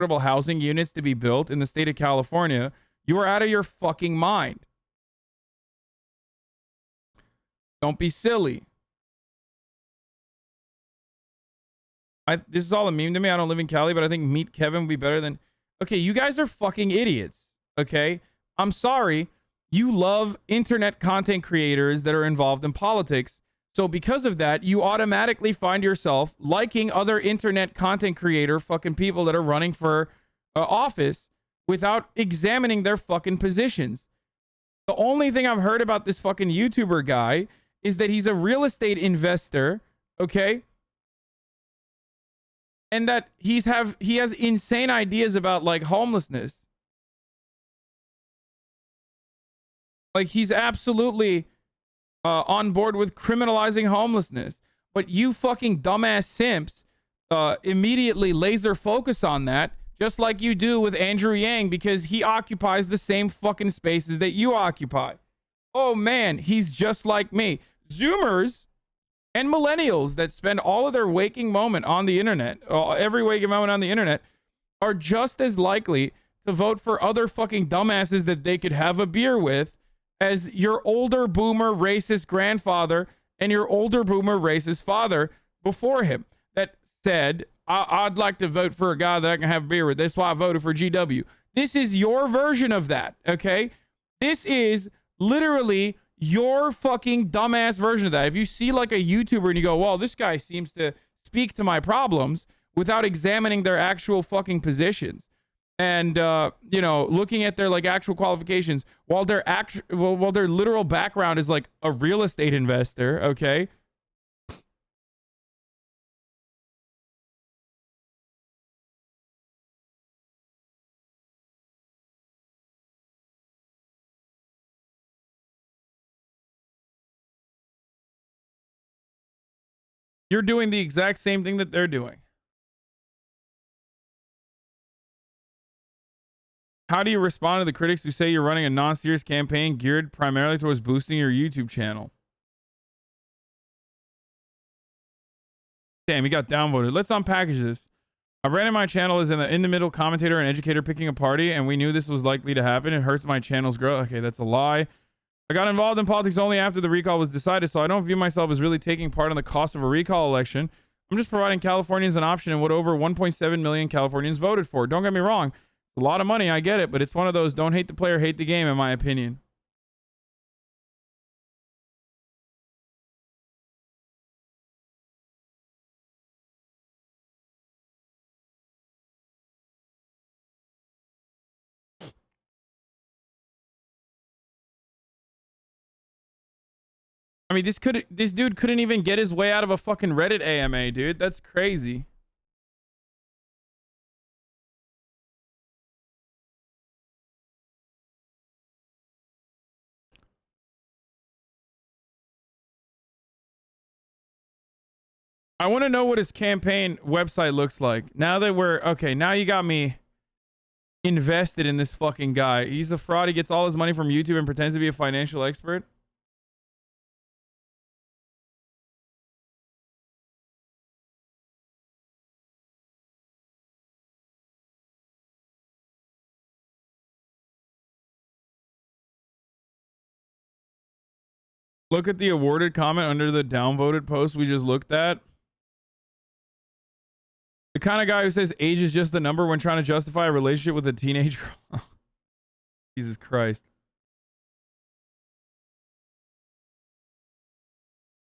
affordable housing units to be built in the state of California, you are out of your fucking mind. Don't be silly. This is all a meme to me. I don't live in Cali, but I think Meet Kevin would be better than... Okay, you guys are fucking idiots. Okay? I'm sorry. You love internet content creators that are involved in politics. So because of that, you automatically find yourself liking other internet content creator fucking people that are running for office without examining their fucking positions. The only thing I've heard about this fucking YouTuber guy is that he's a real estate investor, okay? And that he has insane ideas about like homelessness. Like he's absolutely on board with criminalizing homelessness. But you fucking dumbass simps immediately laser focus on that, just like you do with Andrew Yang, because he occupies the same fucking spaces that you occupy. Oh man, he's just like me. Zoomers and millennials that spend all of their waking moment on the internet, every waking moment on the internet, are just as likely to vote for other fucking dumbasses that they could have a beer with as your older boomer racist grandfather and your older boomer racist father before him that said, I'd like to vote for a guy that I can have a beer with. That's why I voted for GW. This is your version of that, okay? This is literally your fucking dumbass version of that. If you see like a YouTuber and you go, well, this guy seems to speak to my problems without examining their actual fucking positions and, you know, looking at their like actual qualifications while their while their literal background is like a real estate investor, okay? You're doing the exact same thing that they're doing. How do you respond to the critics who say you're running a non-serious campaign geared primarily towards boosting your YouTube channel? Damn, he got downvoted. Let's unpackage this. I ran in my channel as in the middle commentator and educator picking a party, and we knew this was likely to happen. It hurts my channel's growth. Okay, that's a lie. I got involved in politics only after the recall was decided, so I don't view myself as really taking part in the cost of a recall election. I'm just providing Californians an option in what over 1.7 million Californians voted for. Don't get me wrong. It's a lot of money, I get it, but it's one of those don't hate the player, hate the game, in my opinion. I mean, this dude couldn't even get his way out of a fucking Reddit AMA, dude. That's crazy. I want to know what his campaign website looks like. Now that okay, now you got me invested in this fucking guy. He's a fraud. He gets all his money from YouTube and pretends to be a financial expert. Look at the awarded comment under the downvoted post we just looked at. The kind of guy who says age is just the number when trying to justify a relationship with a teenager. Jesus Christ.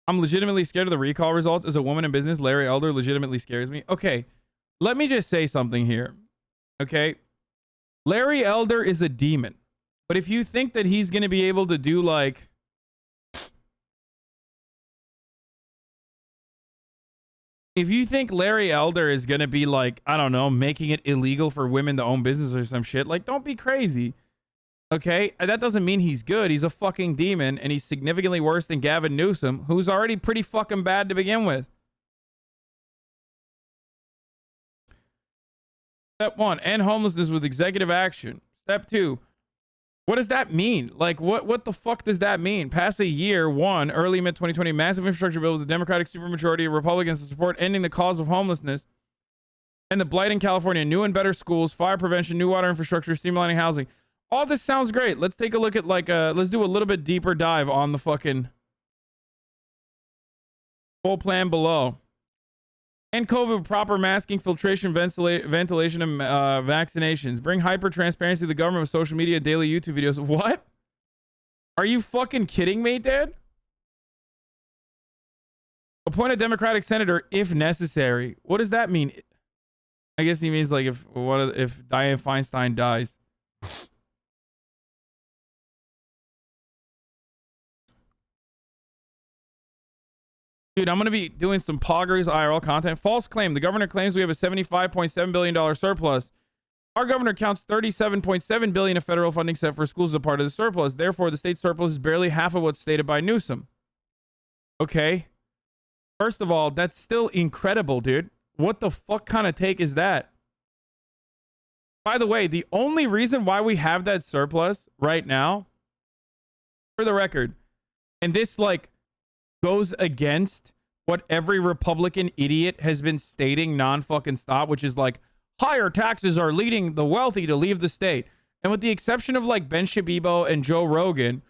I'm legitimately scared of the recall results. As a woman in business, Larry Elder legitimately scares me. Okay, let me just say something here. Okay, Larry Elder is a demon. But if you think that he's going to be able to do like... If you think Larry Elder is going to be like, I don't know, making it illegal for women to own business or some shit, like, don't be crazy. Okay? That doesn't mean he's good. He's a fucking demon, and he's significantly worse than Gavin Newsom, who's already pretty fucking bad to begin with. Step 1, end homelessness with executive action. Step 2, what does that mean? Like, what the fuck does that mean? Pass a year one, early mid 2020, massive infrastructure bill with a Democratic supermajority of Republicans to support ending the cause of homelessness. And the blight in California, new and better schools, fire prevention, new water infrastructure, streamlining housing. All this sounds great. Let's take a look at let's do a little bit deeper dive on the fucking full plan below. And COVID, proper masking, filtration, ventilation, and vaccinations. Bring hyper transparency to the government with social media, daily YouTube videos. What? Are you fucking kidding me, dude? Appoint a Democratic senator if necessary. What does that mean? I guess he means like if Dianne Feinstein dies. Dude, I'm going to be doing some Poggers IRL content. False claim. The governor claims we have a $75.7 billion surplus. Our governor counts $37.7 billion of federal funding set for schools as a part of the surplus. Therefore, the state surplus is barely half of what's stated by Newsom. Okay. First of all, that's still incredible, dude. What the fuck kind of take is that? By the way, the only reason why we have that surplus right now, for the record, and this like goes against what every Republican idiot has been stating non-fucking stop, which is like higher taxes are leading the wealthy to leave the state. And with the exception of like Ben Shapiro and Joe Rogan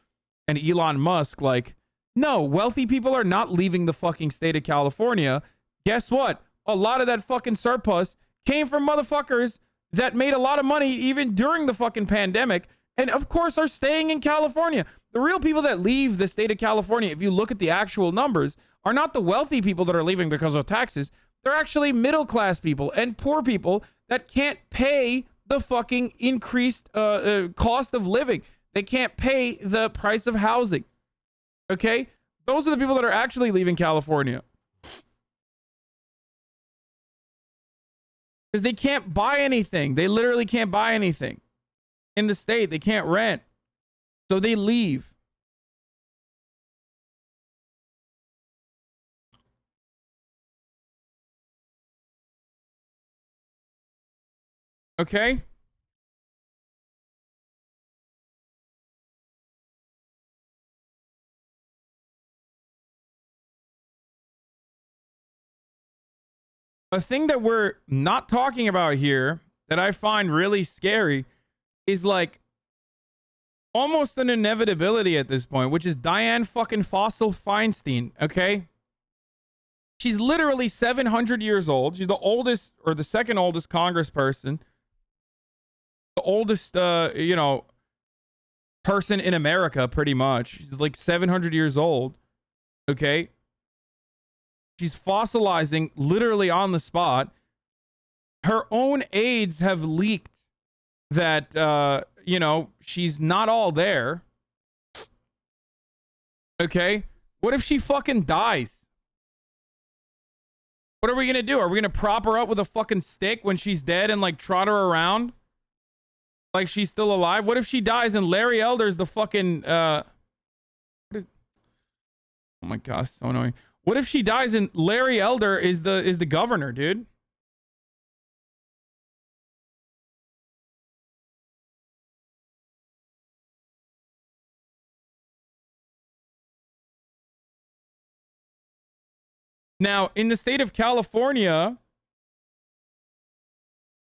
and Elon Musk, like, no, wealthy people are not leaving the fucking state of California. Guess what? A lot of that fucking surplus came from motherfuckers that made a lot of money even during the fucking pandemic, and of course are staying in California. The real people that leave the state of California, if you look at the actual numbers, are not the wealthy people that are leaving because of taxes. They're actually middle class people and poor people that can't pay the fucking increased cost of living. They can't pay the price of housing. Okay? Those are the people that are actually leaving California. Because they can't buy anything. They literally can't buy anything in the state. They can't rent. So they leave. Okay? A thing that we're not talking about here that I find really scary is like almost an inevitability at this point, which is Dianne fucking Fossil Feinstein, okay? She's literally 700 years old. She's the oldest or the second oldest congressperson. The oldest, person in America, pretty much. She's like 700 years old, okay? She's fossilizing literally on the spot. Her own aides have leaked that, she's not all there. Okay? What if she fucking dies? What are we going to do? Are we going to prop her up with a fucking stick when she's dead and like trot her around like she's still alive? What if she dies and Larry Elder's the fucking, oh my gosh, so annoying. What if she dies and Larry Elder is the governor, dude? Now, in the state of California,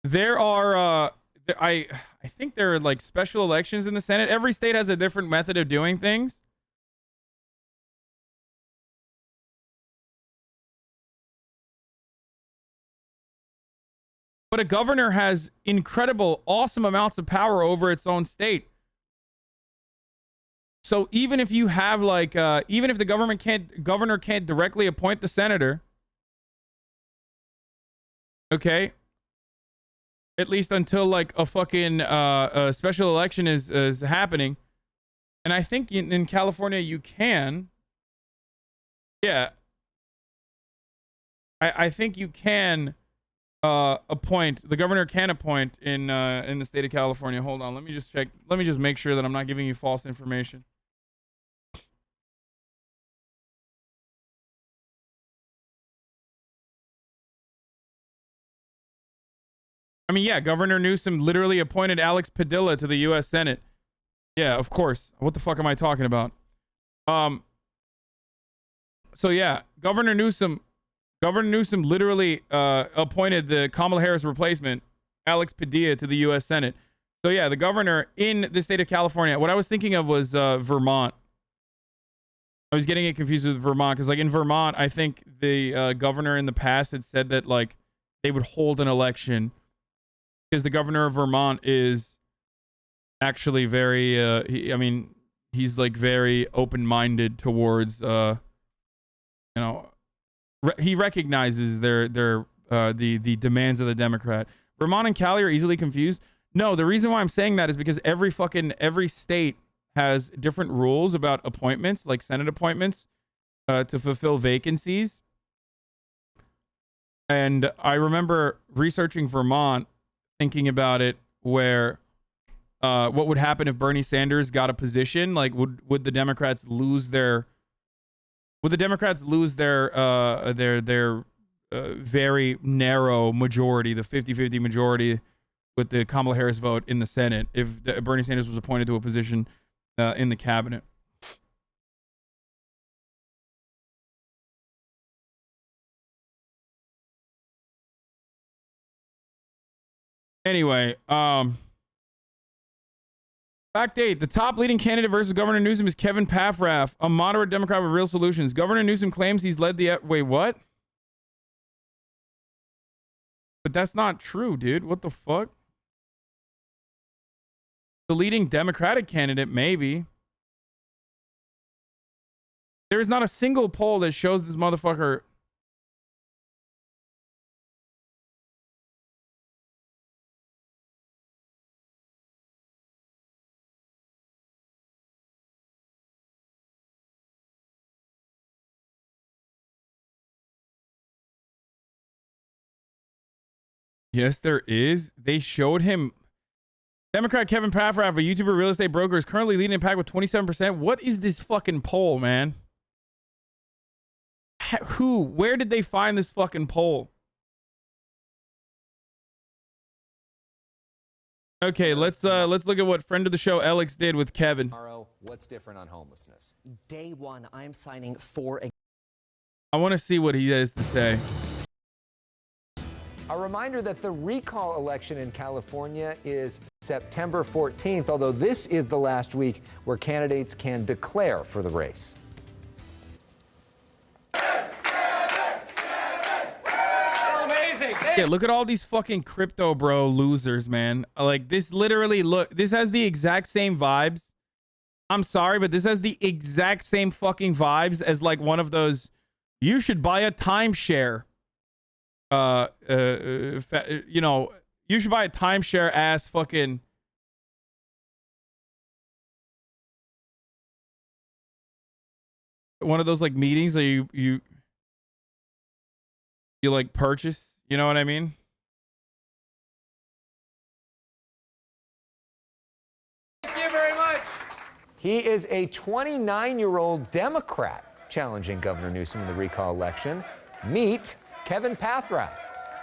there are I think there are like special elections in the Senate. Every state has a different method of doing things. But a governor has incredible, awesome amounts of power over its own state. So even if you have like, even if the governor can't directly appoint the senator, okay, at least until like a fucking a special election is happening, and I think in California you can, yeah, I think you can. The governor can appoint in the state of California. Hold on, let me just check. Let me just make sure that I'm not giving you false information. I mean, yeah, Governor Newsom literally appointed Alex Padilla to the U.S. Senate. Yeah, of course. What the fuck am I talking about? So yeah, Governor Newsom Governor Newsom literally appointed the Kamala Harris replacement, Alex Padilla, to the U.S. Senate. So yeah, the governor in the state of California. What I was thinking of was Vermont. I was getting it confused with Vermont because, like, in Vermont, I think the governor in the past had said that, like, they would hold an election because the governor of Vermont is actually very, I mean, he's like very open-minded towards, you know, he recognizes the demands of the Democrat. Vermont and Cali are easily confused. No, the reason why I'm saying that is because every state has different rules about appointments, like Senate appointments, to fulfill vacancies. And I remember researching Vermont, thinking about it, where what would happen if Bernie Sanders got a position? Like, would the Democrats lose their very narrow majority, the 50-50 majority with the Kamala Harris vote in the Senate, if Bernie Sanders was appointed to a position in the cabinet? Anyway, fact 8. The top leading candidate versus Governor Newsom is Kevin Paffrath, a moderate Democrat with real solutions. Governor Newsom claims he's led the... Wait, what? But that's not true, dude. What the fuck? The leading Democratic candidate, maybe. There is not a single poll that shows this motherfucker... Yes, there is. They showed him. Democrat Kevin Paffrath, a YouTuber real estate broker, is currently leading the pack with 27%. What is this fucking poll, man? Who? Where did they find this fucking poll? Okay, let's look at what friend of the show Alex did with Kevin. What's different on homelessness? Day one, I'm signing for a... I want to see what he has to say. A reminder that the recall election in California is September 14th, although this is the last week where candidates can declare for the race. Amazing. Yeah, look at all these fucking crypto bro losers, man. Like, this literally, look, this has the exact same vibes. I'm sorry, but this has the exact same fucking vibes as like one of those, you should buy a timeshare. You know, you should buy a timeshare ass fucking one of those like meetings that you like purchase, you know what I mean? Thank you very much. He is a 29-year-old Democrat challenging Governor Newsom in the recall election. Meet Kevin Paffrath.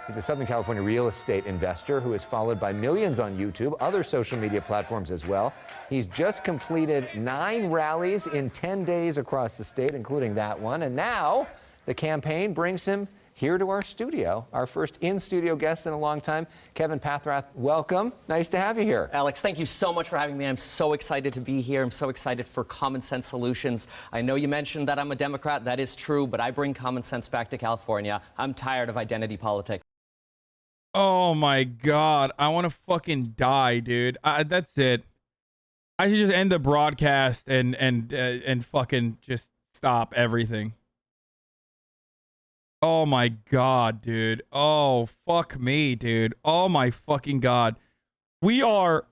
He's a Southern California real estate investor who is followed by millions on YouTube, other social media platforms as well. He's just completed 9 rallies in 10 days across the state, including that one. And now the campaign brings him here to our studio, our first in-studio guest in a long time. Kevin Paffrath, welcome. Nice to have you here. Alex, thank you so much for having me. I'm so excited to be here. I'm so excited for common sense solutions. I know you mentioned that I'm a Democrat. That is true, but I bring common sense back to California. I'm tired of identity politics. Oh my God. I want to fucking die, dude. That's it. I should just end the broadcast and fucking just stop everything. Oh my God, dude. Oh, fuck me, dude. Oh my fucking God. We were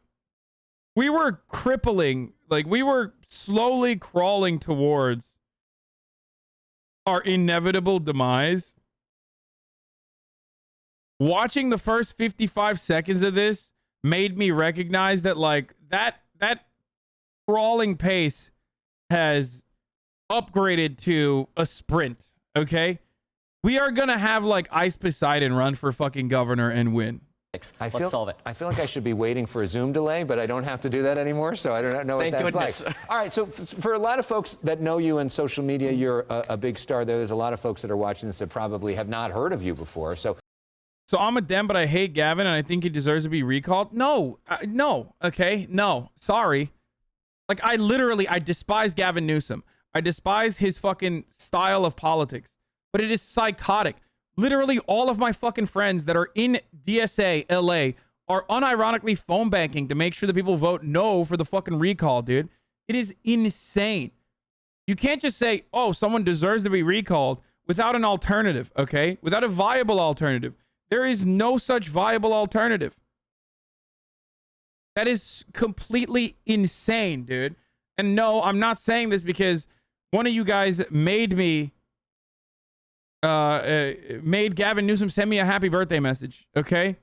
crippling, like we were slowly crawling towards our inevitable demise. Watching the first 55 seconds of this made me recognize that like that crawling pace has upgraded to a sprint, okay? We are going to have like Ice Poseidon run for fucking governor and win. Let's solve it. I feel like I should be waiting for a Zoom delay, but I don't have to do that anymore, so I don't know what Thank that's goodness. like. All right, so for a lot of folks that know you on social media, you're a big star there. There's a lot of folks that are watching this that probably have not heard of you before. So I'm a Dem, but I hate Gavin, and I think he deserves to be recalled. No, no, okay, no, sorry. Like, I despise Gavin Newsom. I despise his fucking style of politics, but it is psychotic. Literally all of my fucking friends that are in DSA LA are unironically phone banking to make sure that people vote no for the fucking recall, dude. It is insane. You can't just say, oh, someone deserves to be recalled without an alternative, okay? Without a viable alternative. There is no such viable alternative. That is completely insane, dude. And no, I'm not saying this because one of you guys made Gavin Newsom send me a happy birthday message, okay?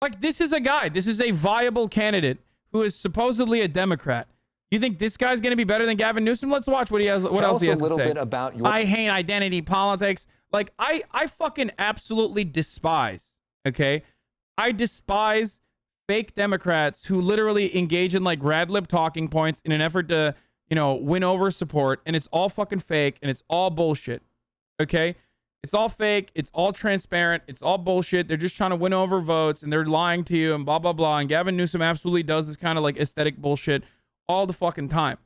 Like, this is a viable candidate who is supposedly a Democrat. You think this guy's going to be better than Gavin Newsom? Let's watch what he has. What else he has to say. Tell us a little bit about your... I hate identity politics. Like, I fucking absolutely despise, okay? I despise fake Democrats who literally engage in like rad lib talking points in an effort to, you know, win over support, and it's all fucking fake and it's all bullshit. Okay? It's all fake, it's all transparent, it's all bullshit. They're just trying to win over votes and they're lying to you and blah blah blah. And Gavin Newsom absolutely does this kind of like aesthetic bullshit all the fucking time.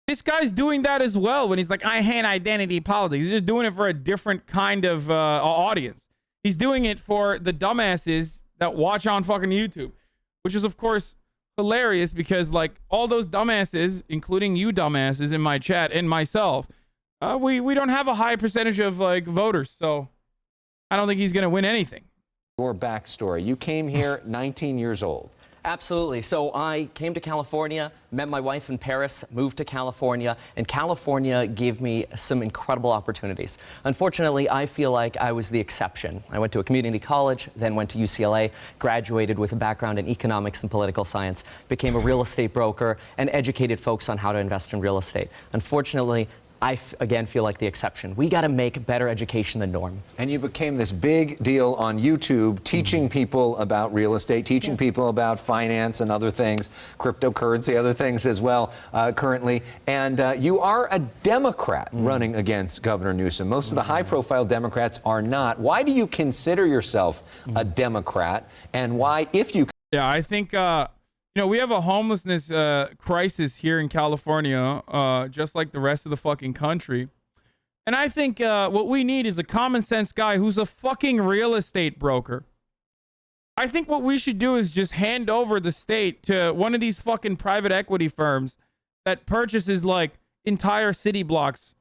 This guy's doing that as well when he's like, I hate identity politics. He's just doing it for a different kind of audience. He's doing it for the dumbasses that watch on fucking YouTube, which is of course hilarious because like all those dumbasses, including you dumbasses in my chat and myself, we don't have a high percentage of like voters, so I don't think he's gonna win anything. Your backstory: you came here 19 years old. Absolutely. So I came to California, met my wife in Paris, moved to California, and California gave me some incredible opportunities. Unfortunately, I feel like I was the exception. I went to a community college, then went to UCLA, graduated with a background in economics and political science, became a real estate broker, and educated folks on how to invest in real estate. Unfortunately, I again feel like the exception. We got to make better education the norm. And you became this big deal on YouTube, teaching people about real estate, teaching people about finance and other things, cryptocurrency, other things as well currently. And you are a Democrat running against Governor Newsom. Most of the high-profile Democrats are not. Why do you consider yourself a Democrat? And why, if you... Yeah, I think... you know, we have a homelessness crisis here in California, just like the rest of the fucking country. And I think what we need is a common sense guy who's a fucking real estate broker. I think what we should do is just hand over the state to one of these fucking private equity firms that purchases like entire city blocks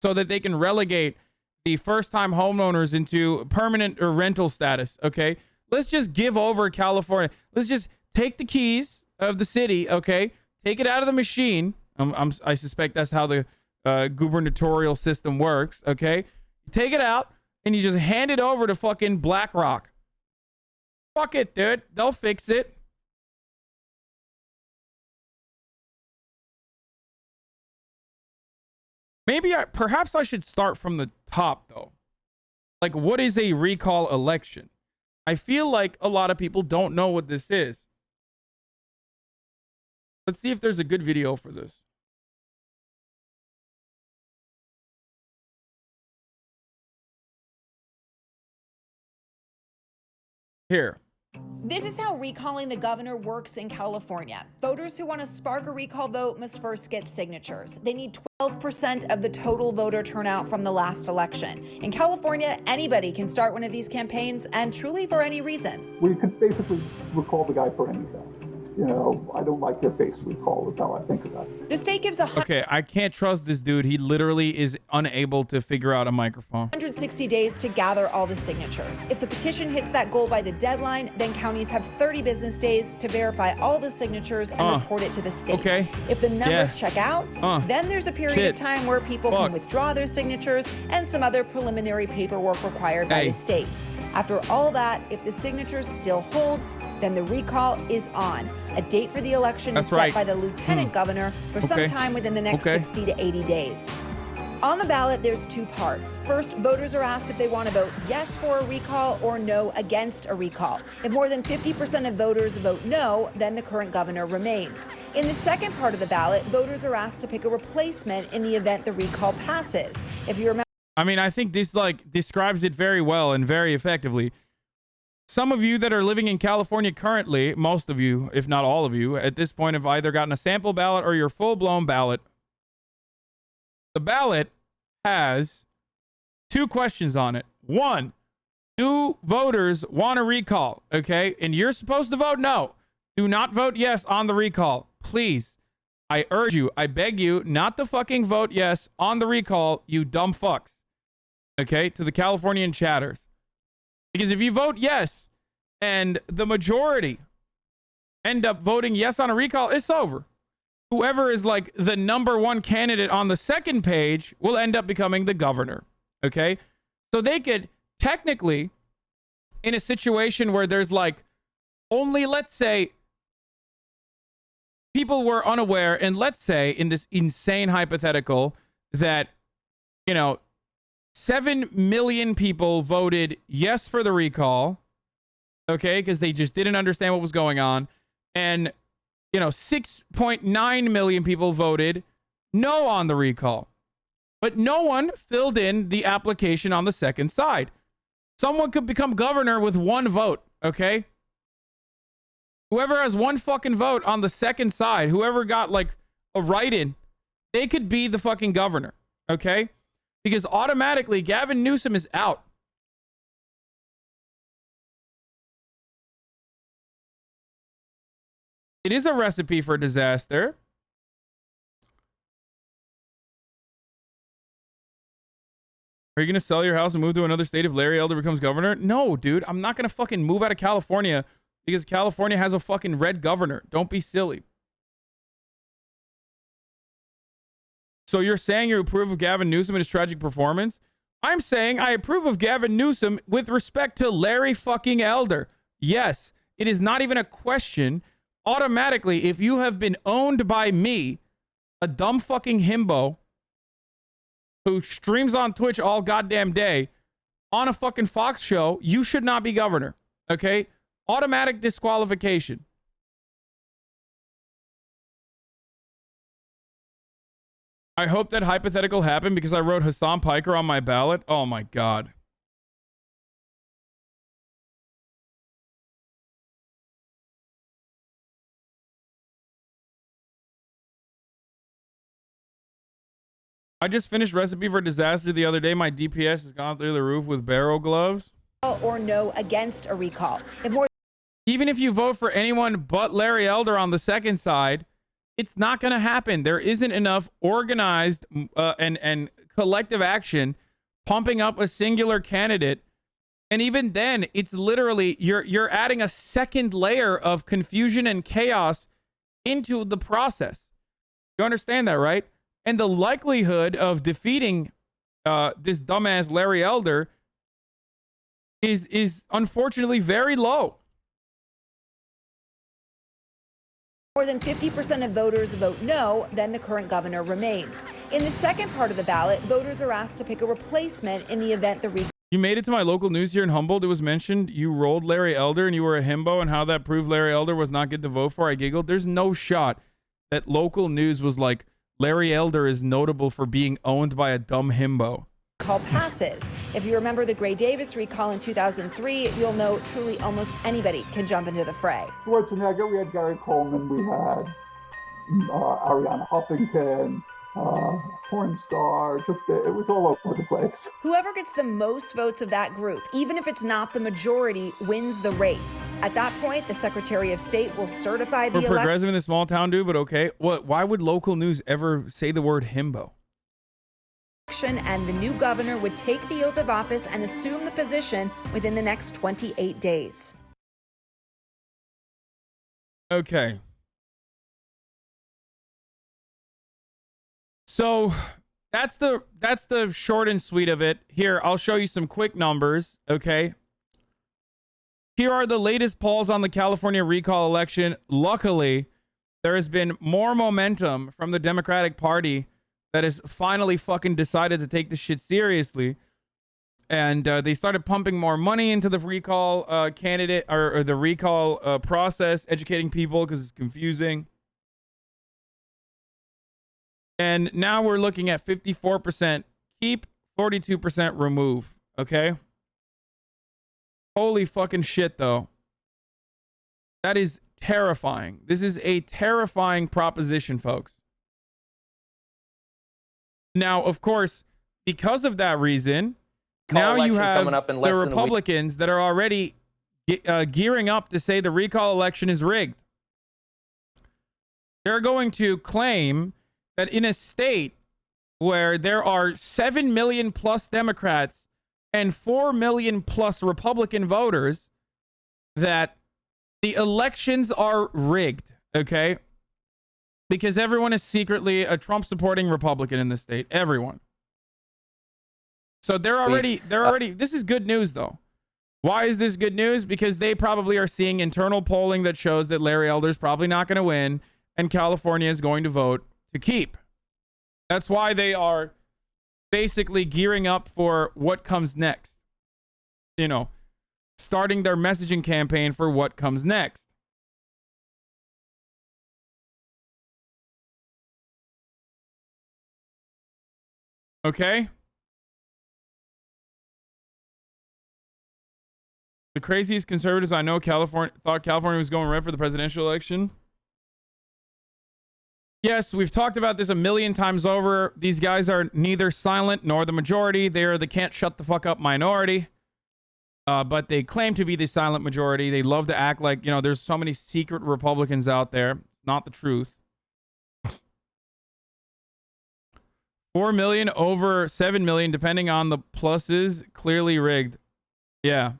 so that they can relegate the first-time homeowners into permanent or rental status, okay? Let's just give over California. Let's just... take the keys of the city, okay? Take it out of the machine. I suspect that's how the gubernatorial system works, okay? Take it out, and you just hand it over to fucking BlackRock. Fuck it, dude. They'll fix it. Perhaps I should start from the top, though. Like, what is a recall election? I feel like a lot of people don't know what this is. Let's see if there's a good video for this. Here. This is how recalling the governor works in California. Voters who want to spark a recall vote must first get signatures. They need 12% of the total voter turnout from the last election. In California, anybody can start one of these campaigns, and truly for any reason. We could basically recall the guy for anything. You know, I don't like your face recall is how I think about it. The state gives Okay, I can't trust this dude. He literally is unable to figure out a microphone. 160 days to gather all the signatures. If the petition hits that goal by the deadline, then counties have 30 business days to verify all the signatures and report it to the state. Okay. If the numbers check out, then there's a period of time where people can withdraw their signatures and some other preliminary paperwork required by the state. After all that, if the signatures still hold, then the recall is on. A date for the election is set by the lieutenant governor for some time within the next 60 to 80 days. On the ballot, there's two parts. First, voters are asked if they want to vote yes for a recall or no against a recall. If more than 50% of voters vote no, then the current governor remains. In the second part of the ballot, voters are asked to pick a replacement in the event the recall passes. If you remember, I mean, I think this describes it very well and very effectively. Some of you that are living in California currently, most of you, if not all of you, at this point have either gotten a sample ballot or your full-blown ballot. The ballot has two questions on it. One, do voters want a recall? Okay, and you're supposed to vote no. Do not vote yes on the recall. Please, I urge you, I beg you not to fucking vote yes on the recall, you dumb fucks. Okay, to the Californian chatters. Because if you vote yes and the majority end up voting yes on a recall, it's over. Whoever is like the number one candidate on the second page will end up becoming the governor. Okay? So they could technically, in a situation where there's like only, let's say, people were unaware, and let's say in this insane hypothetical that, 7 million people voted yes for the recall, okay, because they just didn't understand what was going on, and 6.9 million people voted no on the recall. But no one filled in the application on the second side. Someone could become governor with one vote, okay? Whoever has one fucking vote on the second side, whoever got like a write-in, they could be the fucking governor, okay? Because automatically Gavin Newsom is out. It is a recipe for disaster. Are you going to sell your house and move to another state if Larry Elder becomes governor? No, dude. I'm not going to fucking move out of California because California has a fucking red governor. Don't be silly. So you're saying you approve of Gavin Newsom and his tragic performance? I'm saying I approve of Gavin Newsom with respect to Larry fucking Elder. Yes, it is not even a question. Automatically, if you have been owned by me, a dumb fucking himbo who streams on Twitch all goddamn day on a fucking Fox show, you should not be governor. Okay? Automatic disqualification. I hope that hypothetical happened because I wrote Hasan Piker on my ballot. Oh my God. I just finished Recipe for Disaster the other day. My DPS has gone through the roof with barrel gloves. Or no against a recall. Even if you vote for anyone but Larry Elder on the second side, it's not going to happen. There isn't enough organized and collective action pumping up a singular candidate. And even then, it's literally you're adding a second layer of confusion and chaos into the process. You understand that, right? And the likelihood of defeating this dumbass Larry Elder is unfortunately very low. More than 50% of voters vote no, then the current governor remains. In the second part of the ballot, voters are asked to pick a replacement in the event the recall. You made it to my local news here in Humboldt. It was mentioned you rolled Larry Elder and you were a himbo, and how that proved Larry Elder was not good to vote for. I giggled. There's no shot that local news was like, Larry Elder is notable for being owned by a dumb himbo. Call passes. If you remember the Gray Davis recall in 2003, you'll know truly almost anybody can jump into the fray. Schwarzenegger, we had Gary Coleman, we had Ariana Huffington, porn star, just it was all over the place. Whoever gets the most votes of that group, even if it's not the majority, wins the race. At that point, the Secretary of State will certify the election. Progressive in the small town, dude, but okay. Why would local news ever say the word himbo? And the new governor would take the oath of office and assume the position within the next 28 days. Okay. So that's the short and sweet of it. Here, I'll show you some quick numbers, okay? Here are the latest polls on the California recall election. Luckily, there has been more momentum from the Democratic Party that has finally fucking decided to take this shit seriously. And they started pumping more money into the recall candidate or the recall process, educating people because it's confusing. And now we're looking at 54% keep, 42% remove. Okay. Holy fucking shit, though. That is terrifying. This is a terrifying proposition, folks. Now, of course, because of that reason, now you have the Republicans that are already gearing up to say the recall election is rigged. They're going to claim that in a state where there are 7 million plus Democrats and 4 million plus Republican voters, that the elections are rigged, okay? Because everyone is secretly a Trump supporting Republican in this state. Everyone. So they're already, this is good news though. Why is this good news? Because they probably are seeing internal polling that shows that Larry Elder's probably not going to win and California is going to vote to keep. That's why they are basically gearing up for what comes next. You know, starting their messaging campaign for what comes next. Okay? The craziest conservatives I know thought California was going red for the presidential election. Yes, we've talked about this a million times over. These guys are neither silent nor the majority. They are the can't shut the fuck up minority. But they claim to be the silent majority. They love to act like, you know, there's so many secret Republicans out there. It's not the truth. 4 million over 7 million, depending on the pluses, clearly rigged. Yeah.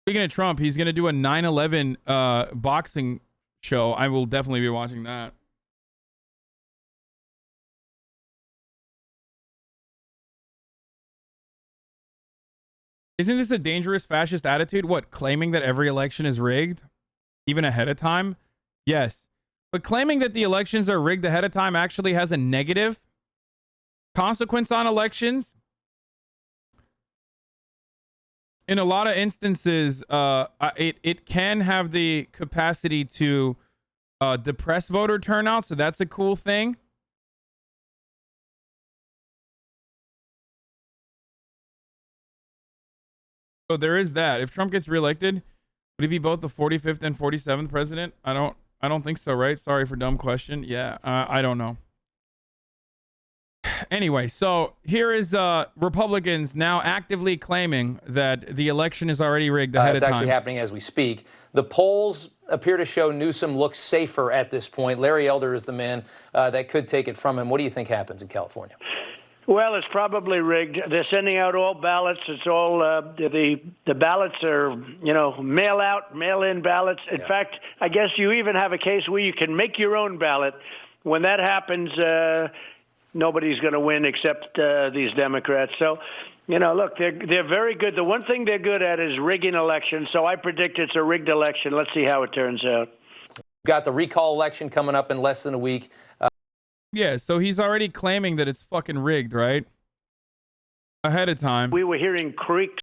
Speaking of Trump, he's going to do a 9/11 boxing show. I will definitely be watching that. Isn't this a dangerous fascist attitude? What, claiming that every election is rigged? Even ahead of time? Yes. But claiming that the elections are rigged ahead of time actually has a negative consequence on elections. In a lot of instances, it can have the capacity to depress voter turnout, so that's a cool thing. So there is that. If Trump gets reelected, would he be both the 45th and 47th president? I don't think so, right? Sorry for dumb question. Yeah, I don't know. Anyway, so here is Republicans now actively claiming that the election is already rigged ahead of time. It's actually happening as we speak. The polls appear to show Newsom looks safer at this point. Larry Elder is the man that could take it from him. What do you think happens in California? Well, it's probably rigged. They're sending out all ballots. It's all the ballots are, you know, mail out, mail in ballots. In fact, I guess you even have a case where you can make your own ballot. When that happens, nobody's going to win except these Democrats. So, you know, look, they're very good. The one thing they're good at is rigging elections. So I predict it's a rigged election. Let's see how it turns out. We've got the recall election coming up in less than a week. Yeah, so he's already claiming that it's fucking rigged, right? Ahead of time. We were hearing creaks.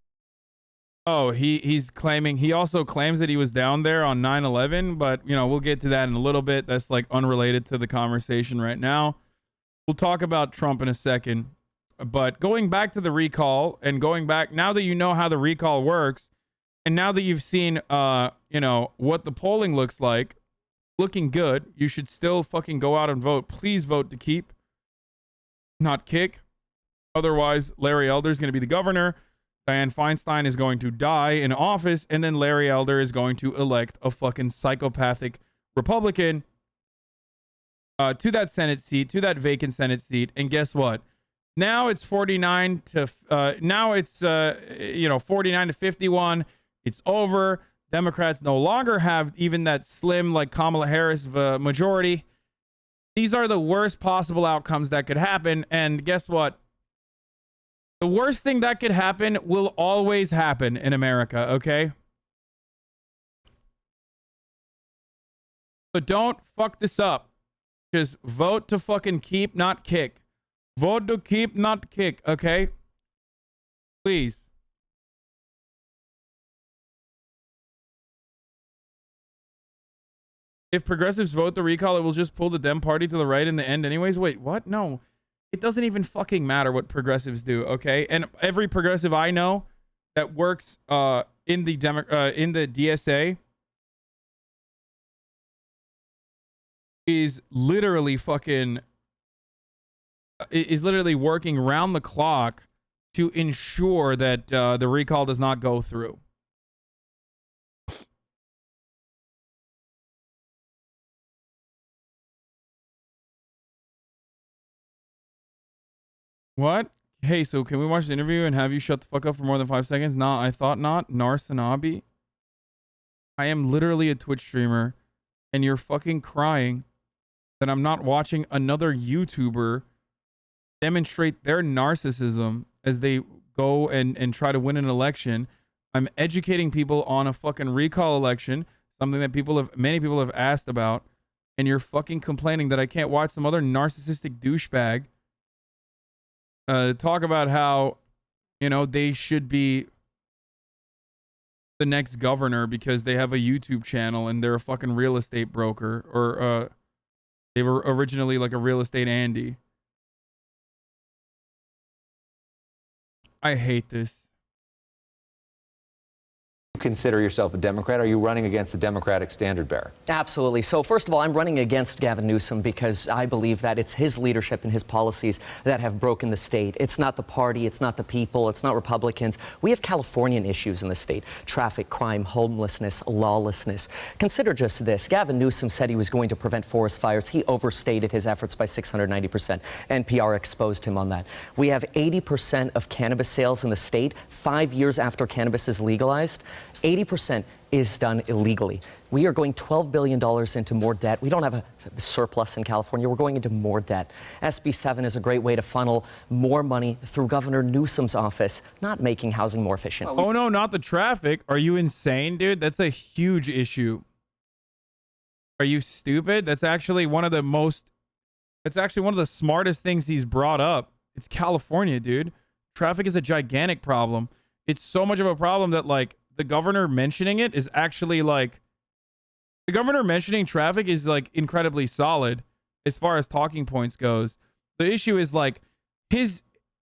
Oh, he's claiming, he also claims that he was down there on 9/11, but, you know, we'll get to that in a little bit. That's like unrelated to the conversation right now. We'll talk about Trump in a second. But going back to the recall and going back, now that you know how the recall works, and now that you've seen, you know, what the polling looks like, looking good, you should still fucking go out and vote. Please vote to keep, not kick. Otherwise, Larry Elder is going to be the governor. Dianne Feinstein is going to die in office, and then Larry Elder is going to elect a fucking psychopathic Republican to that Senate seat, to that vacant Senate seat. And guess what? Now it's 49 to now it's 49 to 51. It's over. Democrats no longer have even that slim, like Kamala Harris majority. These are the worst possible outcomes that could happen. And guess what? The worst thing that could happen will always happen in America, okay? So don't fuck this up. Just vote to fucking keep, not kick. Vote to keep, not kick, okay? Please. If progressives vote the recall, it will just pull the Dem party to the right in the end anyways. Wait, what? No. It doesn't even fucking matter what progressives do, okay? And every progressive I know that works in the DSA is literally working round the clock to ensure that the recall does not go through. What? Hey, so can we watch the interview and have you shut the fuck up for more than 5 seconds? Nah, I thought not. HasanAbi. I am literally a Twitch streamer, and you're fucking crying that I'm not watching another YouTuber demonstrate their narcissism as they go and try to win an election. I'm educating people on a fucking recall election, something that many people have asked about, and you're fucking complaining that I can't watch some other narcissistic douchebag talk about how, you know, they should be the next governor because they have a YouTube channel and they're a fucking real estate broker, or they were originally like a real estate Andy. I hate this. Consider yourself a Democrat? Are you running against the Democratic standard bearer? Absolutely. So first of all, I'm running against Gavin Newsom because I believe that it's his leadership and his policies that have broken the state. It's not the party. It's not the people. It's not Republicans. We have Californian issues in the state: traffic, crime, homelessness, lawlessness. Consider just this. Gavin Newsom said he was going to prevent forest fires. He overstated his efforts by 690%. NPR exposed him on that. We have 80% of cannabis sales in the state 5 years after cannabis is legalized. 80% is done illegally. We are going $12 billion into more debt. We don't have a surplus in California. We're going into more debt. SB 7 is a great way to funnel more money through Governor Newsom's office, not making housing more efficient. Oh, no, not the traffic. Are you insane, dude? That's a huge issue. Are you stupid? That's actually one of the smartest things he's brought up. It's California, dude. Traffic is a gigantic problem. It's so much of a problem that, like, the governor mentioning it is actually like, the governor mentioning traffic is like incredibly solid as far as talking points goes. The issue is like his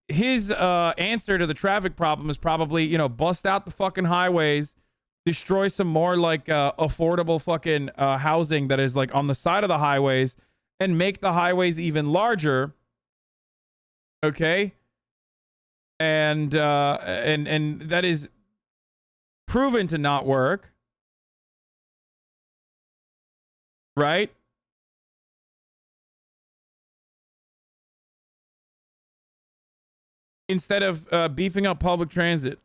answer to the traffic problem is probably, you know, bust out the fucking highways, destroy some more like affordable fucking housing that is like on the side of the highways, and make the highways even larger. Okay. And that is proven to not work, right? Instead of beefing up public transit.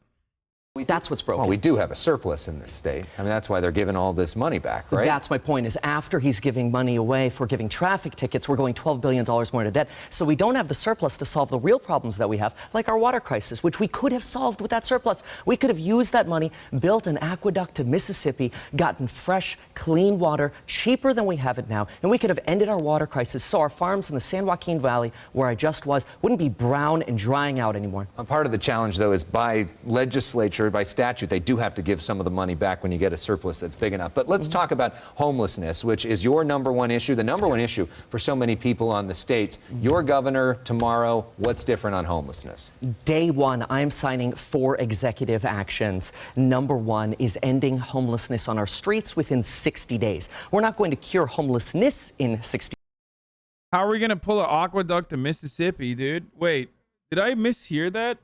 That's what's broken. Well, we do have a surplus in this state. I mean, that's why they're giving all this money back, right? That's my point, is after he's giving money away for giving traffic tickets, we're going $12 billion more into debt. So we don't have the surplus to solve the real problems that we have, like our water crisis, which we could have solved with that surplus. We could have used that money, built an aqueduct to Mississippi, gotten fresh, clean water, cheaper than we have it now, and we could have ended our water crisis so our farms in the San Joaquin Valley, where I just was, wouldn't be brown and drying out anymore. Part of the challenge, though, is by legislature, by statute, they do have to give some of the money back when you get a surplus that's big enough. But let's talk about homelessness, which is your number one issue, the number one issue for so many people on the states. Your governor tomorrow, what's different on homelessness? Day one, I'm signing 4 executive actions. Number 1 is ending homelessness on our streets within 60 days. We're not going to cure homelessness in 60 days. How are we going to pull an aqueduct to Mississippi, dude? Wait, did I mishear that?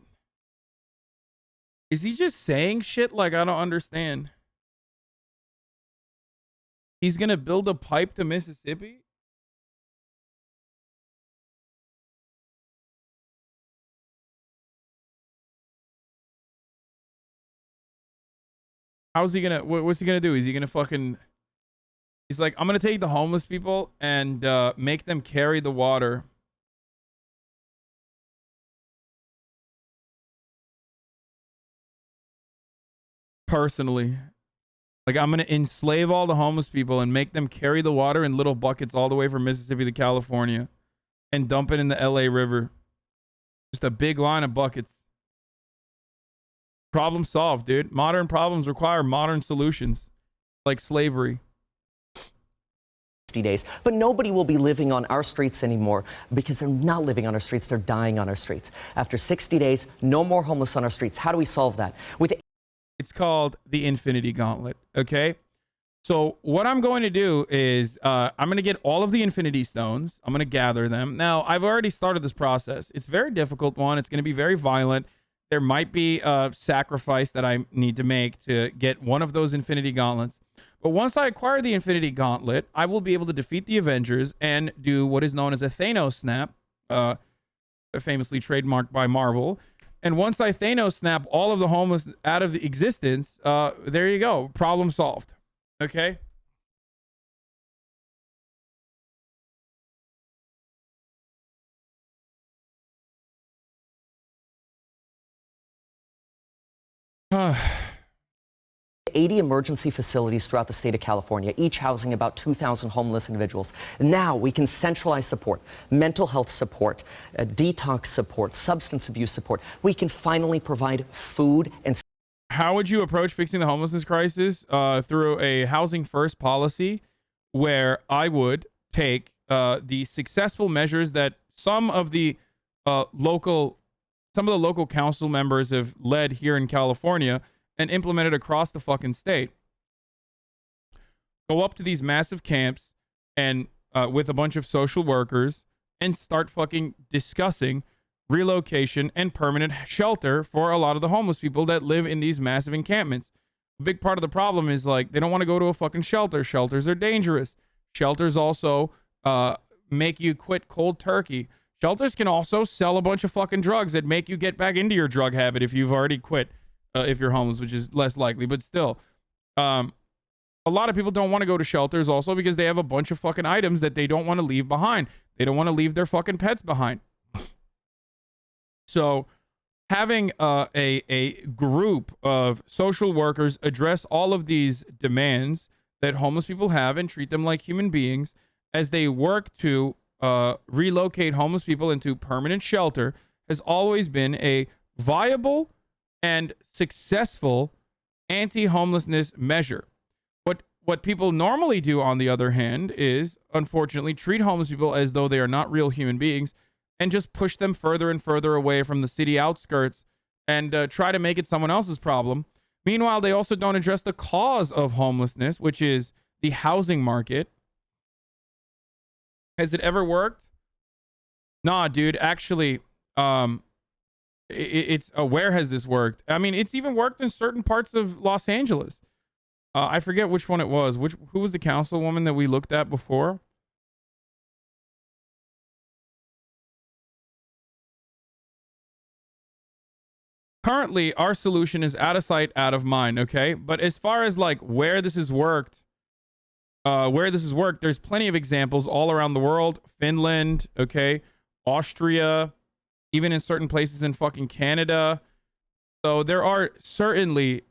Is he just saying shit like I don't understand? He's gonna build a pipe to Mississippi? How's he gonna, what's he gonna do? Is he gonna fucking, he's like, I'm gonna take the homeless people and make them carry the water. Personally, Like, I'm going to enslave all the homeless people and make them carry the water in little buckets all the way from Mississippi to California and dump it in the LA River. Just a big line of buckets. Problem solved, dude. Modern problems require modern solutions, like slavery. 60 days, but nobody will be living on our streets anymore because they're not living on our streets, they're dying on our streets. After 60 days, no more homeless on our streets. How do we solve that? It's called the Infinity Gauntlet, okay? So what I'm going to do is I'm going to get all of the Infinity Stones. I'm going to gather them. Now, I've already started this process. It's a very difficult one. It's going to be very violent. There might be a sacrifice that I need to make to get one of those Infinity Gauntlets. But once I acquire the Infinity Gauntlet, I will be able to defeat the Avengers and do what is known as a Thanos snap, famously trademarked by Marvel. And once I Thanos snap all of the homeless out of existence, there you go. Problem solved. Okay? 80 emergency facilities throughout the state of California, each housing about 2,000 homeless individuals. Now we can centralize support, mental health support, detox support, substance abuse support. We can finally provide food and... How would you approach fixing the homelessness crisis? Through a housing first policy where I would take the successful measures that some of the local council members have led here in California and implement it across the fucking state. Go up to these massive camps and with a bunch of social workers and start fucking discussing relocation and permanent shelter for a lot of the homeless people that live in these massive encampments. A big part of the problem is, like, they don't want to go to a fucking shelter. Shelters are dangerous. Shelters also make you quit cold turkey. Shelters can also sell a bunch of fucking drugs that make you get back into your drug habit if you've already quit. If you're homeless, which is less likely, but still, a lot of people don't want to go to shelters also because they have a bunch of fucking items that they don't want to leave behind. They don't want to leave their fucking pets behind. So having a group of social workers address all of these demands that homeless people have and treat them like human beings as they work to relocate homeless people into permanent shelter has always been a viable and successful anti-homelessness measure. What people normally do, on the other hand, is unfortunately treat homeless people as though they are not real human beings and just push them further and further away from the city outskirts and try to make it someone else's problem. Meanwhile, they also don't address the cause of homelessness, which is the housing market. Has it ever worked? Nah, dude. Actually, it's where has this worked? I mean, it's even worked in certain parts of Los Angeles. I forget which one it was. Who was the councilwoman that we looked at before? Currently, our solution is out of sight, out of mind. Okay, but as far as like where this has worked, there's plenty of examples all around the world. Finland, okay, Austria. Even in certain places in fucking Canada. So there are certainly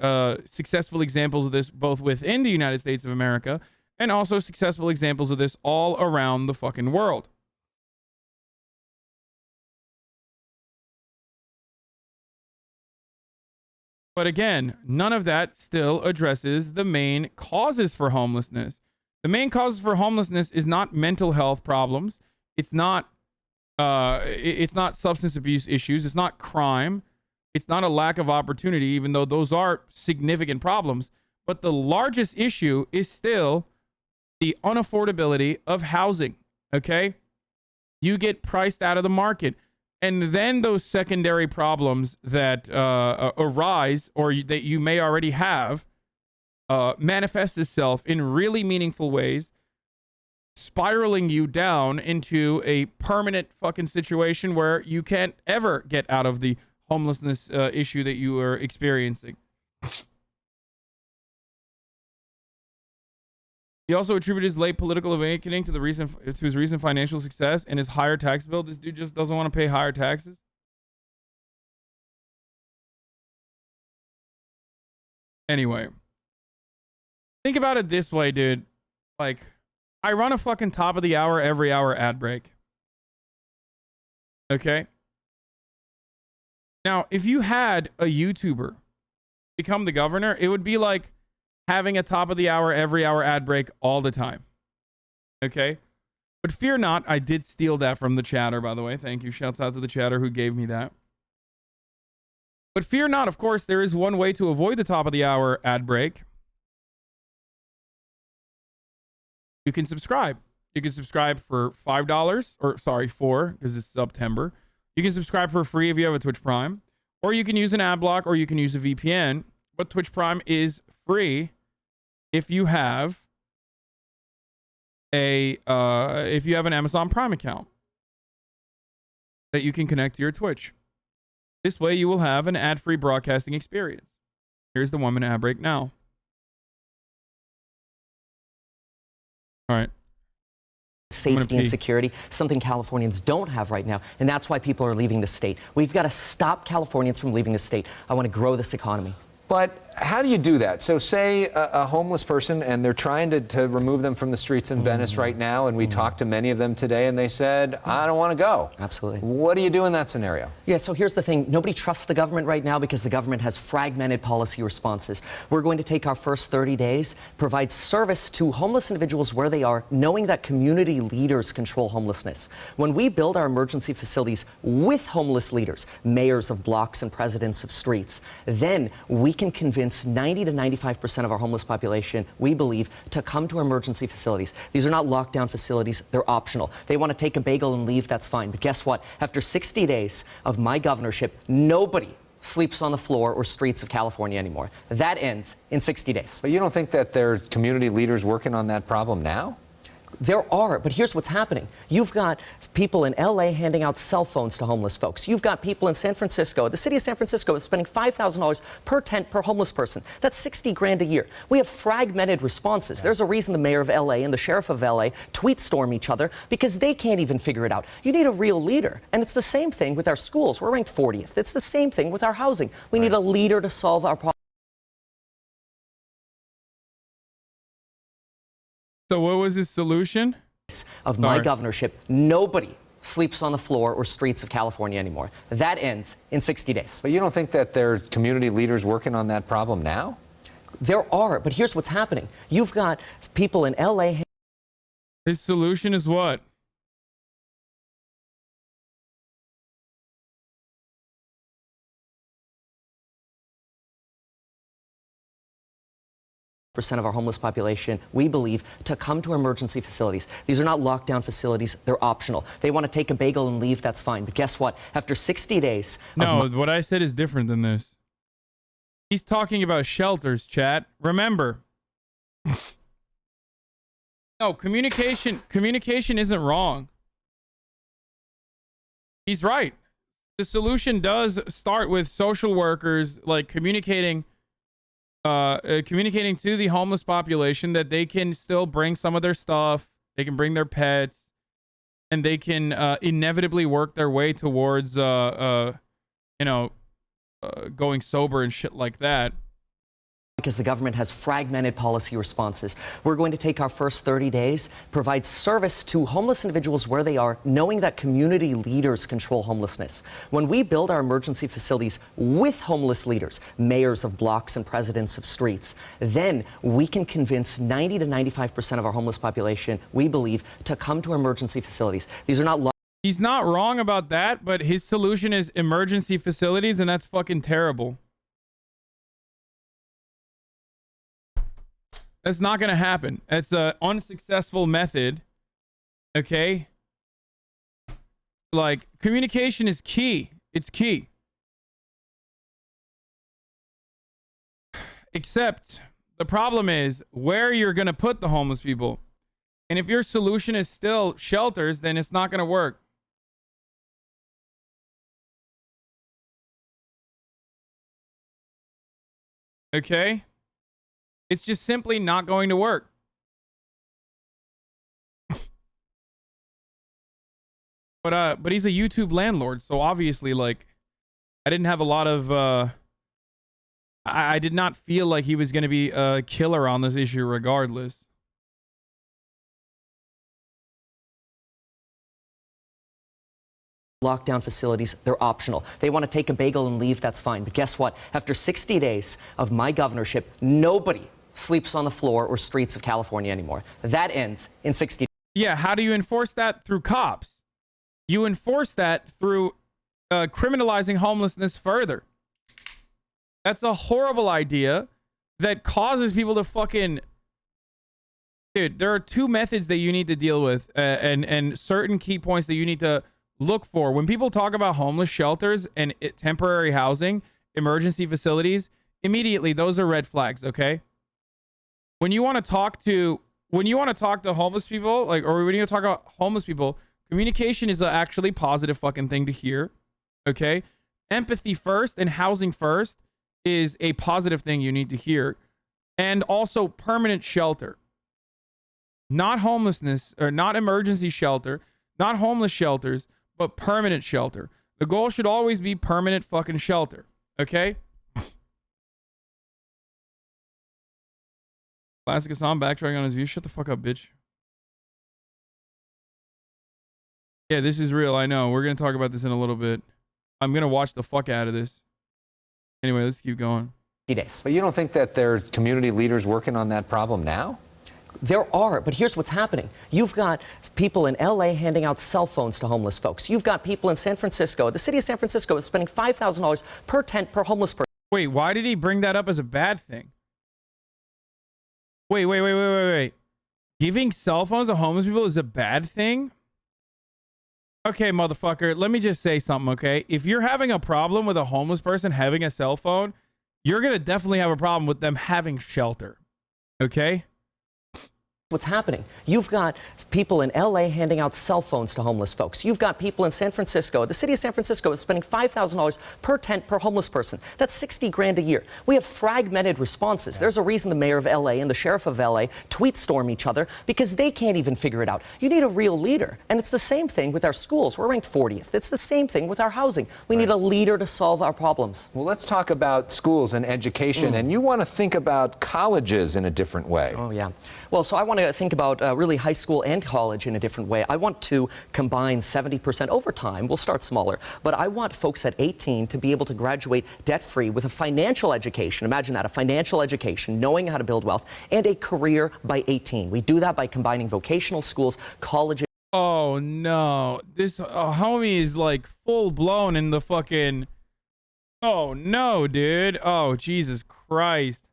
successful examples of this both within the United States of America and also successful examples of this all around the fucking world. But again, none of that still addresses the main causes for homelessness. The main causes for homelessness is not mental health problems. It's not substance abuse issues. It's not crime. It's not a lack of opportunity, even though those are significant problems. But the largest issue is still the unaffordability of housing. Okay? You get priced out of the market. And then those secondary problems that arise or that you may already have manifest itself in really meaningful ways, spiraling you down into a permanent fucking situation where you can't ever get out of the homelessness issue that you are experiencing. He also attributed his late political awakening to his recent financial success and his higher tax bill. This dude just doesn't want to pay higher taxes. Anyway, Think about it this way, dude. Like, I run a fucking top of the hour, every hour ad break. Okay? Now, if you had a YouTuber become the governor, it would be like having a top of the hour, every hour ad break all the time. Okay? But fear not, I did steal that from the chatter, by the way. Thank you. Shouts out to the chatter who gave me that. But fear not, of course, there is one way to avoid the top of the hour ad break. You can subscribe. You can subscribe for $5, or sorry, $4, because it's September. You can subscribe for free if you have a Twitch Prime, or you can use an ad block, or you can use a VPN. But Twitch Prime is free if you have an Amazon Prime account that you can connect to your Twitch. This way you will have an ad-free broadcasting experience. Here's the 1 minute ad break now. All right. Safety and security, something Californians don't have right now, and that's why people are leaving the state. We've got to stop Californians from leaving the state. I want to grow this economy. But how do you do that? So say a homeless person, and they're trying to remove them from the streets in Venice right now, and we talked to many of them today, and they said, I don't want to go. Absolutely. What do you do in that scenario? Yeah, so here's the thing. Nobody trusts the government right now because the government has fragmented policy responses. We're going to take our first 30 days, provide service to homeless individuals where they are, knowing that community leaders control homelessness. When we build our emergency facilities with homeless leaders, mayors of blocks and presidents of streets, then we can convince 90 to 95% of our homeless population, we believe, to come to our emergency facilities. These are not lockdown facilities, they're optional. They want to take a bagel and leave, that's fine. But guess what? After 60 days of my governorship, nobody sleeps on the floor or streets of California anymore. That ends in 60 days. But you don't think that there are community leaders working on that problem now? There are, but here's what's happening. You've got people in LA handing out cell phones to homeless folks. You've got people in San Francisco. The city of San Francisco is spending $5,000 per tent per homeless person. That's 60 grand a year. We have fragmented responses. There's a reason the mayor of LA and the sheriff of LA tweet storm each other because they can't even figure it out. You need a real leader. And it's the same thing with our schools. We're ranked 40th. It's the same thing with our housing. We need a leader to solve our problems. So what was his solution? Of my governorship, nobody sleeps on the floor or streets of California anymore. That ends in 60 days. But you don't think that there are community leaders working on that problem now? There are, but here's what's happening. You've got people in LA. His solution is what? Percent of our homeless population, we believe, to come to emergency facilities. These are not lockdown facilities, they're optional. They want to take a bagel and leave, that's fine. But guess what? After 60 days... No, what I said is different than this. He's talking about shelters, chat. Remember. No, communication isn't wrong. He's right. The solution does start with social workers, like communicating to the homeless population that they can still bring some of their stuff, they can bring their pets, and they can inevitably work their way towards going sober and shit like that. Because the government has fragmented policy responses. We're going to take our first 30 days, provide service to homeless individuals where they are, knowing that community leaders control homelessness. When we build our emergency facilities with homeless leaders, mayors of blocks and presidents of streets, then we can convince 90 to 95% of our homeless population, we believe, to come to emergency facilities. These are not... He's not wrong about that, but his solution is emergency facilities, and that's fucking terrible. That's not going to happen. It's an unsuccessful method. Okay? Like, communication is key. It's key. Except, the problem is where you're going to put the homeless people. And if your solution is still shelters, then it's not going to work. Okay? It's just simply not going to work. But he's a YouTube landlord, so obviously, like, I didn't have a lot of I did not feel like he was going to be a killer on this issue regardless. Lockdown facilities, they're optional. They want to take a bagel and leave, that's fine. But guess what? After 60 days of my governorship, nobody sleeps on the floor or streets of California anymore. That ends in 60 days. Yeah, how do you enforce that? Through cops. You enforce that through criminalizing homelessness further. That's a horrible idea that causes people to fucking... Dude, there are two methods that you need to deal with and certain key points that you need to look for. When people talk about homeless shelters and temporary housing, emergency facilities, immediately those are red flags, okay? When you want to talk to homeless people, like, or when you talk about homeless people, communication is an actually positive fucking thing to hear, okay? Empathy first and housing first is a positive thing you need to hear. And also permanent shelter. Not homelessness, or not emergency shelter, not homeless shelters, but permanent shelter. The goal should always be permanent fucking shelter, okay? Classic Hasan backtracking on his view. Shut the fuck up, bitch. Yeah, this is real. I know. We're going to talk about this in a little bit. I'm going to watch the fuck out of this. Anyway, let's keep going. Days. But you don't think that there are community leaders working on that problem now? There are, but here's what's happening. You've got people in LA handing out cell phones to homeless folks. You've got people in San Francisco. The city of San Francisco is spending $5,000 per tent per homeless person. Wait, why did he bring that up as a bad thing? Wait. Giving cell phones to homeless people is a bad thing? Okay, motherfucker, let me just say something, okay? If you're having a problem with a homeless person having a cell phone, you're going to definitely have a problem with them having shelter, okay? What's happening? You've got people in LA handing out cell phones to homeless folks. You've got people in San Francisco. The city of San Francisco is spending $5,000 per tent per homeless person. That's 60 grand a year. We have fragmented responses. There's a reason the mayor of LA and the sheriff of LA tweet storm each other because they can't even figure it out. You need a real leader. And it's the same thing with our schools. We're ranked 40th. It's the same thing with our housing. We need a leader to solve our problems. Well, let's talk about schools and education. And you want to think about colleges in a different way. Oh, yeah. Well, so I want to think about really high school and college in a different way. I want to combine 70% over time. We'll start smaller. But I want folks at 18 to be able to graduate debt-free with a financial education. Imagine that, a financial education, knowing how to build wealth, and a career by 18. We do that by combining vocational schools, colleges. Oh, no. This homie is like full-blown in the fucking... Oh, no, dude. Oh, Jesus Christ.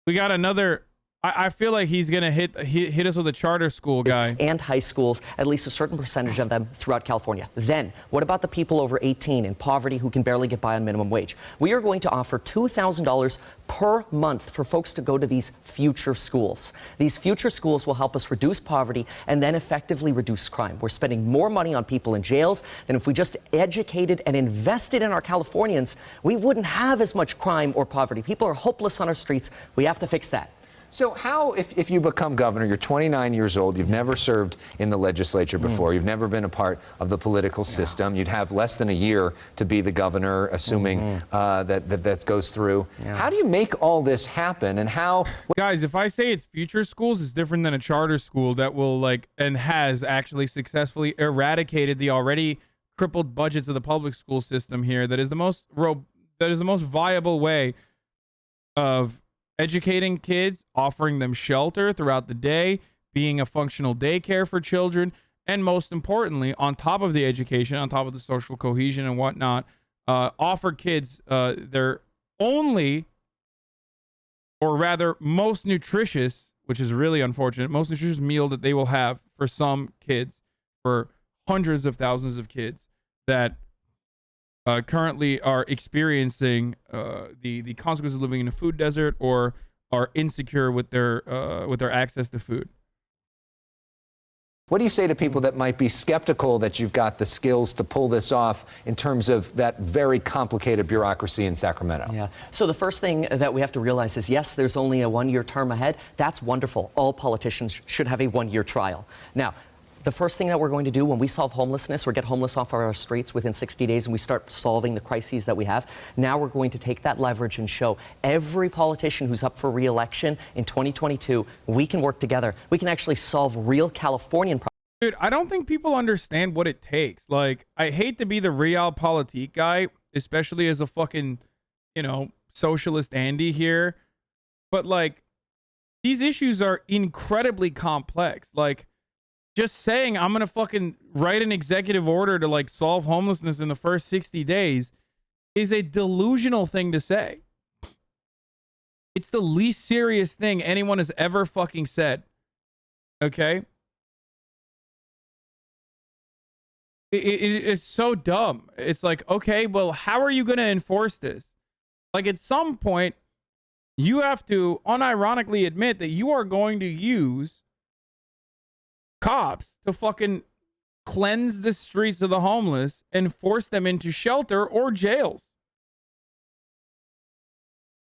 We got another... I feel like he's going to hit us with a charter school guy. And high schools, at least a certain percentage of them throughout California. Then, what about the people over 18 in poverty who can barely get by on minimum wage? We are going to offer $2,000 per month for folks to go to these future schools. These future schools will help us reduce poverty and then effectively reduce crime. We're spending more money on people in jails than if we just educated and invested in our Californians. We wouldn't have as much crime or poverty. People are hopeless on our streets. We have to fix that. So how, if you become governor, you're 29 years old, you've never served in the legislature before, you've never been a part of the political system, you'd have less than a year to be the governor, assuming that goes through. How do you make all this happen, and how... Guys, if I say it's future schools, it's different than a charter school that will, like, and has actually successfully eradicated the already crippled budgets of the public school system here. That is the most viable way of educating kids, offering them shelter throughout the day, being a functional daycare for children, and most importantly, on top of the education, on top of the social cohesion and whatnot, offer kids their only, or rather most nutritious, which is really unfortunate, most nutritious meal that they will have for some kids, for hundreds of thousands of kids that currently are experiencing the consequences of living in a food desert or are insecure with their access to food. What do you say to people that might be skeptical that you've got the skills to pull this off in terms of that very complicated bureaucracy in Sacramento? Yeah. So the first thing that we have to realize is, yes, there's only a one-year term ahead. That's wonderful. All politicians should have a one-year trial. Now, The first thing that we're going to do when we solve homelessness or get homeless off our streets within 60 days and we start solving the crises that we have, now we're going to take that leverage and show every politician who's up for re-election in 2022, we can work together. We can actually solve real Californian problems. Dude, I don't think people understand what it takes. Like, I hate to be the realpolitik guy, especially as a fucking, you know, socialist Andy here. But, like, these issues are incredibly complex. Like, just saying I'm going to fucking write an executive order to, like, solve homelessness in the first 60 days is a delusional thing to say. It's the least serious thing anyone has ever fucking said. Okay? It's so dumb. It's like, okay, well, how are you going to enforce this? Like, at some point, you have to unironically admit that you are going to use cops to fucking cleanse the streets of the homeless and force them into shelter or jails.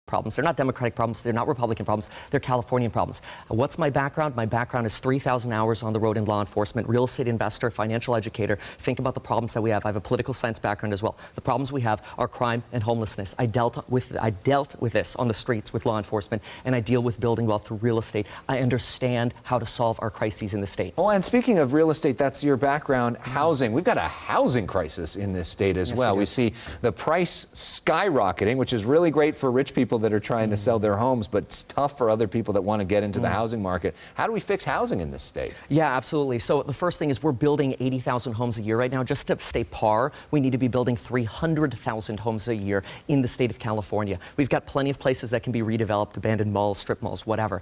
Problems. They're not Democratic problems. They're not Republican problems. They're Californian problems. What's my background? My background is 3,000 hours on the road in law enforcement, real estate investor, financial educator. Think about the problems that we have. I have a political science background as well. The problems we have are crime and homelessness. I dealt with this on the streets with law enforcement, and I deal with building wealth through real estate. I understand how to solve our crises in the state. Oh, and speaking of real estate, that's your background. Housing. We've got a housing crisis in this state as well. We see the price skyrocketing, which is really great for rich people that are trying to sell their homes, but it's tough for other people that want to get into the housing market. How do we fix housing in this state? Yeah, absolutely. So the first thing is we're building 80,000 homes a year right now. Just to stay par, we need to be building 300,000 homes a year in the state of California. We've got plenty of places that can be redeveloped, abandoned malls, strip malls, whatever.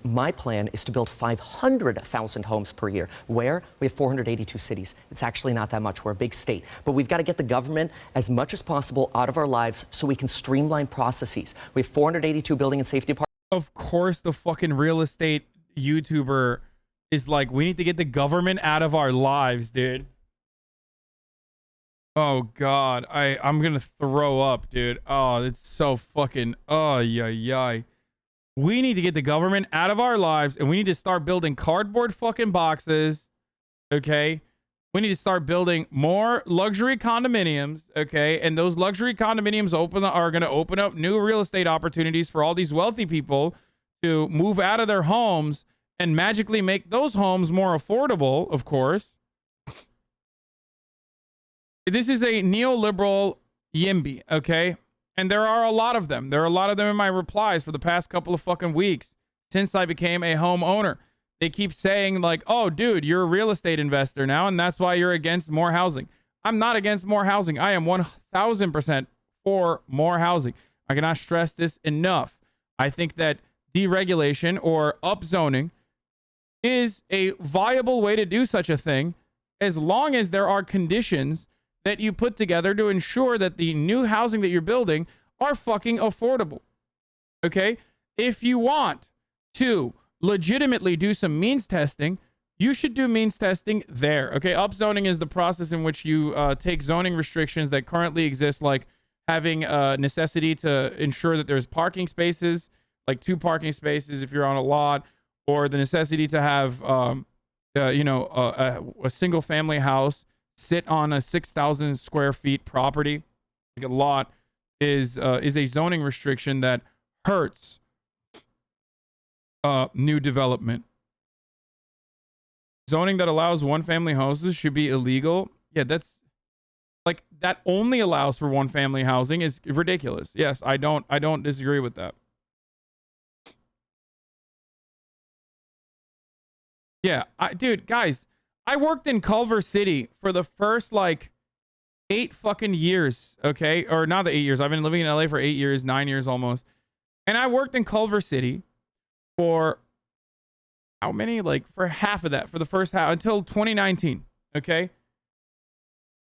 My plan is to build 500,000 homes per year. Where? We have 482 cities. It's actually not that much. We're a big state. But we've got to get the government as much as possible out of our lives so we can streamline processes. We have 482 building and safety departments. Of course, the fucking real estate YouTuber is like, we need to get the government out of our lives, dude. Oh, God. I'm going to throw up, dude. Oh, it's so fucking... Oh, yeah. We need to get the government out of our lives, and we need to start building cardboard fucking boxes, okay? We need to start building more luxury condominiums, okay? And those luxury condominiums are going to open up new real estate opportunities for all these wealthy people to move out of their homes and magically make those homes more affordable, of course. This is a neoliberal YIMBY, okay? And there are a lot of them. There are a lot of them in my replies for the past couple of fucking weeks since I became a homeowner. They keep saying like, oh, dude, you're a real estate investor now, and that's why you're against more housing. I'm not against more housing. I am 1,000% for more housing. I cannot stress this enough. I think that deregulation or upzoning is a viable way to do such a thing as long as there are conditions that you put together to ensure that the new housing that you're building are fucking affordable. Okay? If you want to legitimately do some means testing, you should do means testing there. Okay, upzoning is the process in which you take zoning restrictions that currently exist, like having a necessity to ensure that there's parking spaces, like 2 parking spaces if you're on a lot, or the necessity to have a single family house sit on a 6,000 square feet property. Like a lot is a zoning restriction that hurts new development. Zoning that allows one family houses should be illegal. Yeah, that's like, that only allows for one family housing is ridiculous. Yes, I don't disagree with that. Yeah, dude, guys, I worked in Culver City for the first like 8 fucking years, okay? Or not the 8 years. I've been living in LA for 8 years, 9 years almost. And I worked in Culver City for how many? Like for half of that, for the first half until 2019, okay?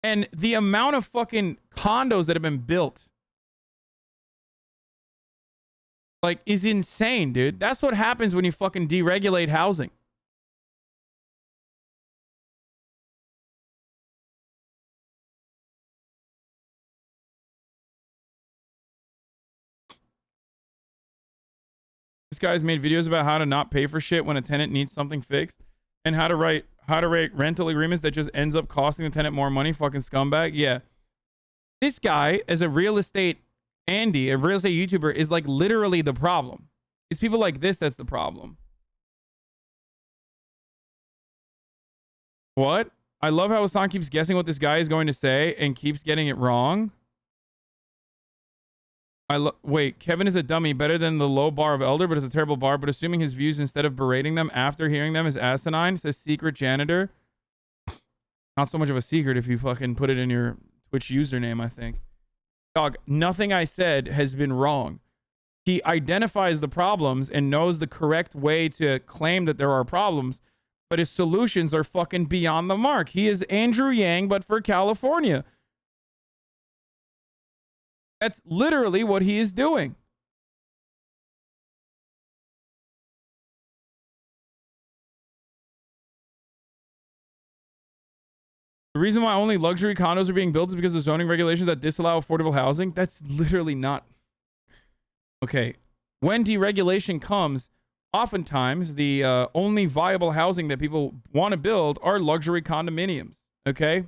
And the amount of fucking condos that have been built like is insane, dude. That's what happens when you fucking deregulate housing. This guy's made videos about how to not pay for shit when a tenant needs something fixed and how to write how to rate rental agreements that just ends up costing the tenant more money. Fucking scumbag. Yeah. This guy, as a real estate Andy, a real estate YouTuber, is like literally the problem. It's people like this that's the problem. What? I love how Hasan keeps guessing what this guy is going to say and keeps getting it wrong. Wait, Kevin is a dummy, better than the low bar of Elder, but it's a terrible bar. But assuming his views instead of berating them after hearing them is asinine, says Secret Janitor. Not so much of a secret if you fucking put it in your Twitch username, I think. Dog, nothing I said has been wrong. He identifies the problems and knows the correct way to claim that there are problems, but his solutions are fucking beyond the mark. He is Andrew Yang, but for California. That's literally what he is doing. The reason why only luxury condos are being built is because of zoning regulations that disallow affordable housing. That's literally not... Okay. When deregulation comes, oftentimes the only viable housing that people want to build are luxury condominiums. Okay?